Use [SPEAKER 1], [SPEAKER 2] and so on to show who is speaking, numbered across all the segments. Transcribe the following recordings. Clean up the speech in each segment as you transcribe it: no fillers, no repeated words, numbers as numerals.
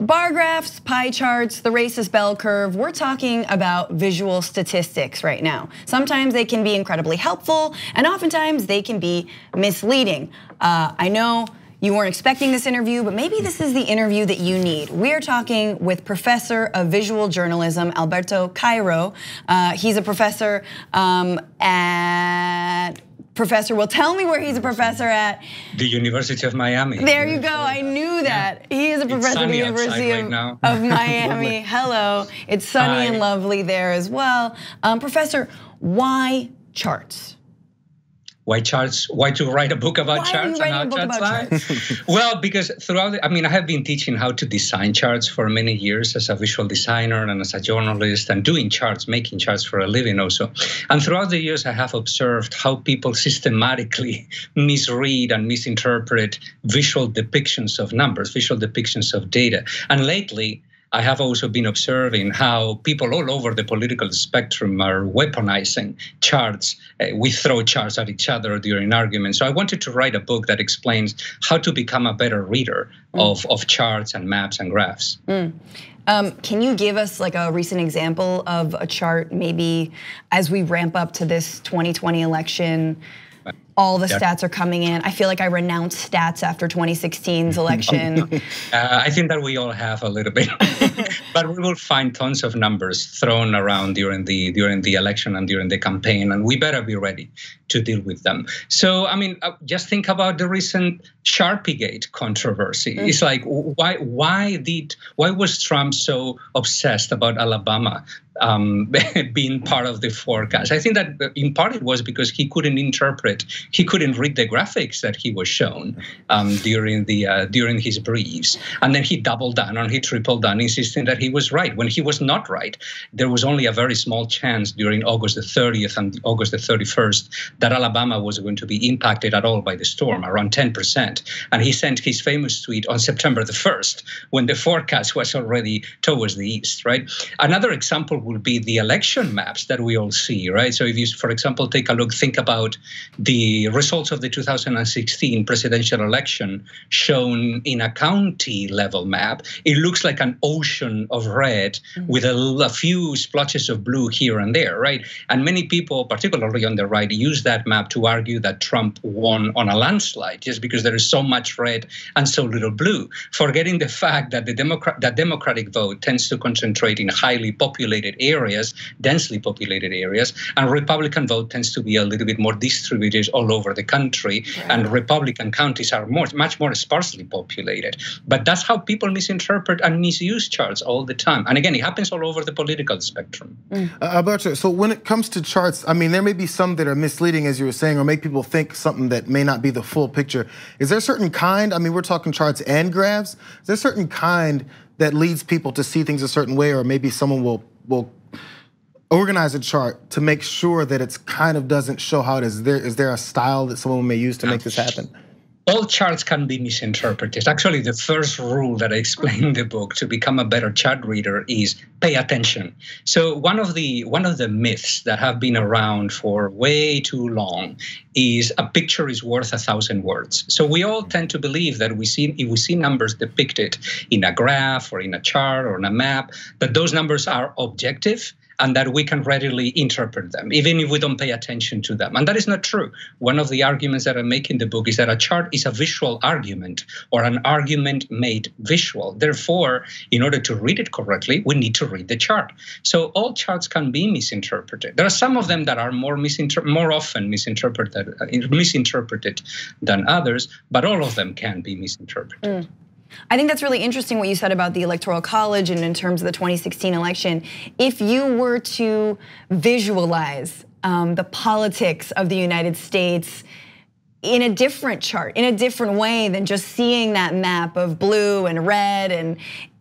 [SPEAKER 1] bar graphs, pie charts, the racist bell curve, we're talking about visual statistics right now. Sometimes they can be incredibly helpful, and oftentimes they can be misleading. I know you weren't expecting this interview, but maybe this is the interview that you need. We are talking with Professor of Visual Journalism, Alberto Cairo. He's a professor well, tell me where he's a professor at.
[SPEAKER 2] The University of Miami.
[SPEAKER 1] There you go, I knew that. Yeah. He is a professor at the University of Miami. Hello, it's sunny and lovely there as well. Professor, why charts?
[SPEAKER 2] Why charts? Why to write a book about charts and how charts lie? Well, because throughout, I have been teaching how to design charts for many years as a visual designer and as a journalist, and doing charts, making charts for a living also. And throughout the years, I have observed how people systematically misread and misinterpret visual depictions of numbers, visual depictions of data. And lately, I have also been observing how people all over the political spectrum are weaponizing charts. We throw charts at each other during arguments. So I wanted to write a book that explains how to become a better reader of charts and maps and graphs.
[SPEAKER 1] Can you give us like a recent example of a chart, maybe as we ramp up to this 2020 election? All the stats are coming in. I feel like I renounced stats after 2016's election.
[SPEAKER 2] I think that we all have a little bit, but we will find tons of numbers thrown around during the election and during the campaign, and we better be ready to deal with them. So, just think about the recent Sharpiegate controversy. It's like, why was Trump so obsessed about Alabama being part of the forecast? I think that in part it was because he couldn't read the graphics that he was shown during his briefs, and then he doubled down and he tripled down, insisting that he was right when he was not right. There was only a very small chance during August the 30th and August the 31st that Alabama was going to be impacted at all by the storm, around 10%. And he sent his famous tweet on September the 1st when the forecast was already towards the east, right? Another example would be the election maps that we all see, right? So if you, for example, take a look, think about the results of the 2016 presidential election shown in a county level map. It looks like an ocean of red with a few splotches of blue here and there, right? And many people, particularly on the right, use that map to argue that Trump won on a landslide just because there is so much red and so little blue, forgetting the fact that the Democratic vote tends to concentrate in highly populated areas, densely populated areas, and Republican vote tends to be a little bit more distributed all over the country, and Republican counties are much more sparsely populated. But that's how people misinterpret and misuse charts all the time. And again, it happens all over the political spectrum.
[SPEAKER 3] Alberto, so when it comes to charts, there may be some that are misleading, as you were saying, or make people think something that may not be the full picture. Is there a certain kind, we're talking charts and graphs, is there a certain kind that leads people to see things a certain way, or maybe someone will organize a chart to make sure that it's kind of doesn't show how it is? Is there a style that someone may use to make this happen?
[SPEAKER 2] All charts can be misinterpreted. Actually, the first rule that I explain in the book to become a better chart reader is pay attention. So one of the myths that have been around for way too long is a picture is worth 1,000 words. So we all tend to believe that if we see numbers depicted in a graph or in a chart or in a map, that those numbers are objective and that we can readily interpret them, even if we don't pay attention to them. And that is not true. One of the arguments that I make in the book is that a chart is a visual argument, or an argument made visual. Therefore, in order to read it correctly, we need to read the chart. So all charts can be misinterpreted. There are some of them that are more often misinterpreted than others, but all of them can be misinterpreted.
[SPEAKER 1] I think that's really interesting what you said about the Electoral College and in terms of the 2016 election. If you were to visualize the politics of the United States in a different chart, in a different way than just seeing that map of blue and red, and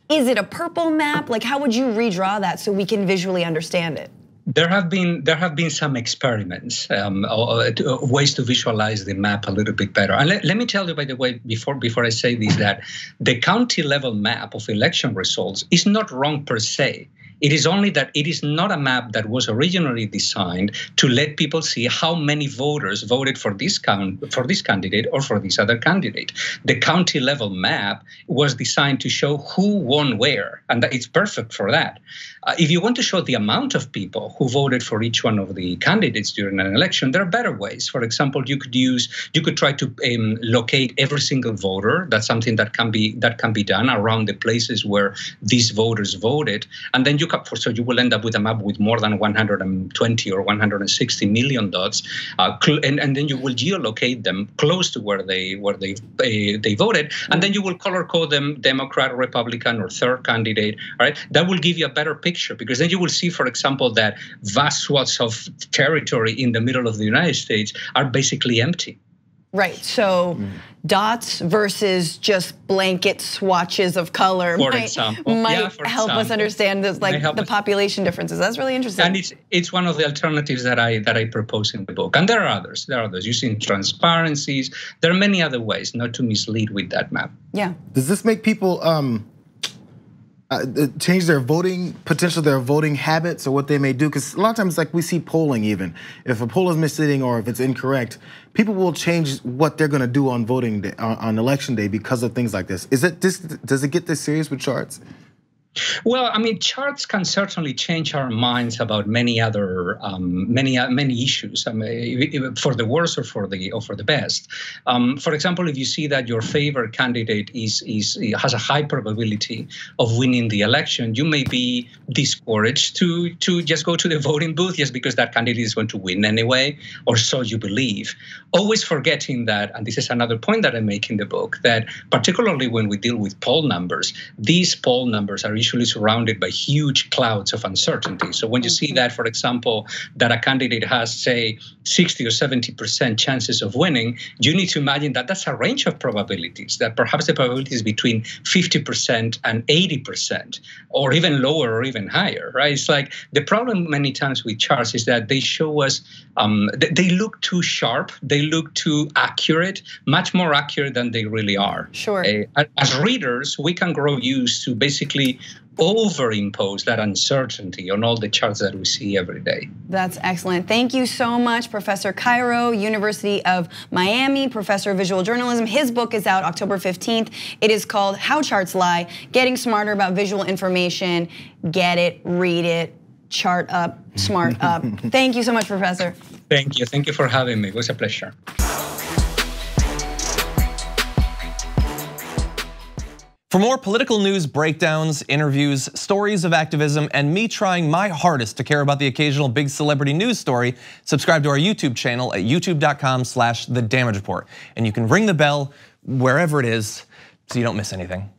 [SPEAKER 1] is it a purple map? Like, how would you redraw that so we can visually understand it?
[SPEAKER 2] There have been some experiments, ways to visualize the map a little bit better. And let me tell you, by the way, before I say this, that the county level map of election results is not wrong per se. It is only that it is not a map that was originally designed to let people see how many voters voted for this candidate or for this other candidate. The county level map was designed to show who won where, and it's perfect for that. If you want to show the amount of people who voted for each one of the candidates during an election, there are better ways. For example, you could try to locate every single voter. That's something that can be done around the places where these voters voted, and then you will end up with a map with more than 120 or 160 million dots, and then you will geolocate them close to where they voted, and then you will color code them Democrat, Republican, or third candidate. All right, that will give you a better picture, because then you will see, for example, that vast swaths of territory in the middle of the United States are basically empty.
[SPEAKER 1] Right, so dots versus just blanket swatches of color might help us understand this, like the population differences. That's really interesting.
[SPEAKER 2] And it's one of the alternatives that I propose in the book. And there are others. Using transparencies. There are many other ways not to mislead with that map.
[SPEAKER 1] Yeah.
[SPEAKER 3] Does this make people change their voting habits or what they may do? Because a lot of times, like we see polling, even if a poll is misleading or if it's incorrect, people will change what they're going to do on voting day, on election day, because of things like this. Does it get this serious with charts?
[SPEAKER 2] Well, I mean, charts can certainly change our minds about many other many issues, for the worse or for the best. For example, if you see that your favorite candidate has a high probability of winning the election, you may be discouraged to just go to the voting booth just because that candidate is going to win anyway, or so you believe. Always forgetting that, and this is another point that I make in the book, that particularly when we deal with poll numbers, these poll numbers are usually surrounded by huge clouds of uncertainty. So when you see that, for example, that a candidate has, say, 60 or 70% chances of winning, you need to imagine that that's a range of probabilities, that perhaps the probability is between 50% and 80%, or even lower or even higher, right? It's like the problem many times with charts is that they show us, they look too sharp, they look too accurate, much more accurate than they really are.
[SPEAKER 1] Sure.
[SPEAKER 2] As readers, we can grow used to basically overimpose that uncertainty on all the charts that we see every day.
[SPEAKER 1] That's excellent. Thank you so much, Professor Cairo, University of Miami, Professor of Visual Journalism. His book is out October 15th. It is called How Charts Lie, Getting Smarter About Visual Information. Get it, read it, chart up, smart up. Thank you so much, Professor.
[SPEAKER 2] Thank you. Thank you for having me. It was a pleasure.
[SPEAKER 4] For more political news breakdowns, interviews, stories of activism, and me trying my hardest to care about the occasional big celebrity news story, subscribe to our YouTube channel at youtube.com/The Damage Report. And you can ring the bell wherever it is so you don't miss anything.